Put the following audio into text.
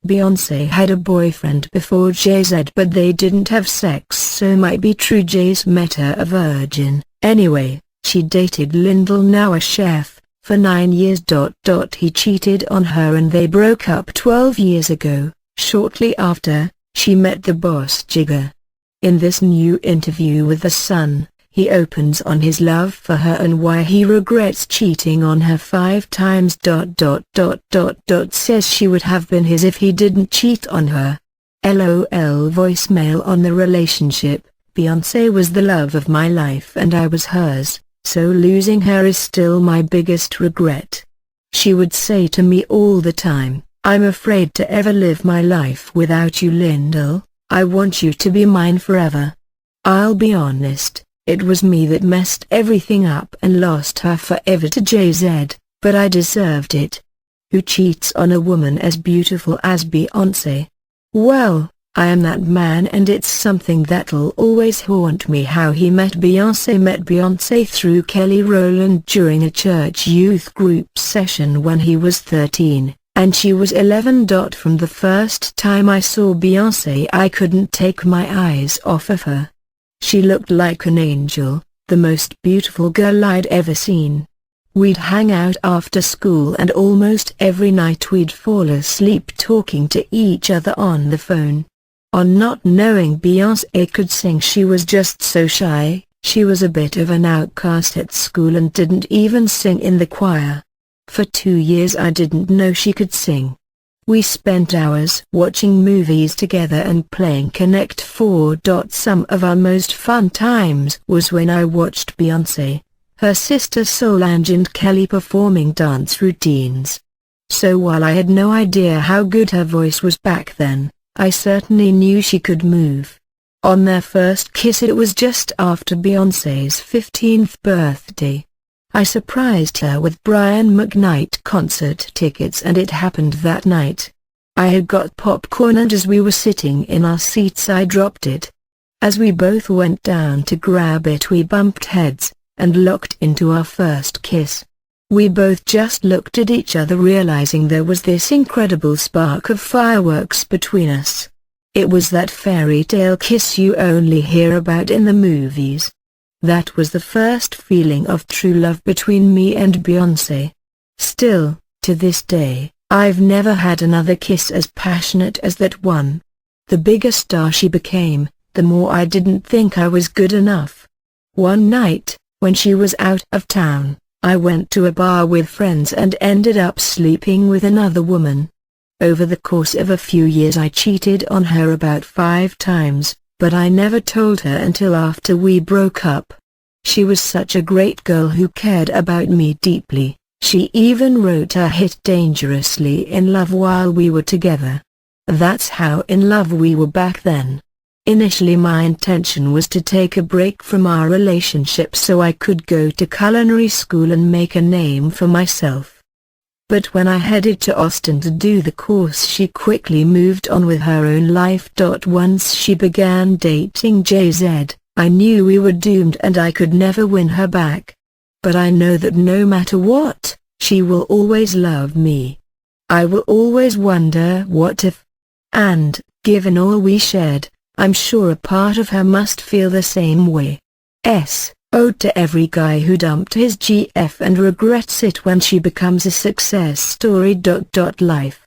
Beyonce had a boyfriend before Jayz, but they didn't have sex, so might be true Jayz met her a virgin. Anyway, she dated Lyndall, now a chef, for 9 years. He cheated on her and they broke up 12 years ago. Shortly after, she met the Boss Jigga. In this new interview with The Sun, he opens on his love for her and why he regrets cheating on her 5 times. Says she would have been his if he didn't cheat on her. LOL. Voicemail on the relationship. Beyonce was the love of my life and I was hers, so losing her is still my biggest regret. She would say to me all the time, "I'm afraid to ever live my life without you, Lyndall. I want you to be mine forever." I'll be honest, it was me that messed everything up and lost her forever to Jayz, but I deserved it. Who cheats on a woman as beautiful as Beyonce? Well, I am that man, and it's something that'll always haunt me. How he met Beyonce through Kelly Rowland during a church youth group session when he was 13, and she was 11. From the first time I saw Beyonce I couldn't take my eyes off of her. She looked like an angel, the most beautiful girl I'd ever seen. We'd hang out after school and almost every night we'd fall asleep talking to each other on the phone. On not knowing Beyonce could sing, she was just so shy. She was a bit of an outcast at school and didn't even sing in the choir. For 2 years I didn't know she could sing. We spent hours watching movies together and playing Connect 4. Some of our most fun times was when I watched Beyonce, her sister Solange and Kelly performing dance routines. So while I had no idea how good her voice was back then, I certainly knew she could move. On their first kiss, it was just after Beyonce's 15th birthday. I surprised her with Brian McKnight concert tickets and it happened that night. I had got popcorn and as we were sitting in our seats I dropped it. As we both went down to grab it we bumped heads, and locked into our first kiss. We both just looked at each other, realizing there was this incredible spark of fireworks between us. It was that fairy tale kiss you only hear about in the movies. That was the first feeling of true love between me and Beyonce. Still, to this day, I've never had another kiss as passionate as that one. The bigger star she became, the more I didn't think I was good enough. One night, when she was out of town, I went to a bar with friends and ended up sleeping with another woman. Over the course of a few years I cheated on her about 5 times, but I never told her until after we broke up. She was such a great girl who cared about me deeply. She even wrote her hit Dangerously in Love while we were together. That's how in love we were back then. Initially my intention was to take a break from our relationship so I could go to culinary school and make a name for myself. But when I headed to Austin to do the course, she quickly moved on with her own life. Once she began dating Jayz, I knew we were doomed and I could never win her back. But I know that no matter what, she will always love me. I will always wonder what if. And, given all we shared, I'm sure a part of her must feel the same way. Ode to every guy who dumped his GF and regrets it when she becomes a success story. Life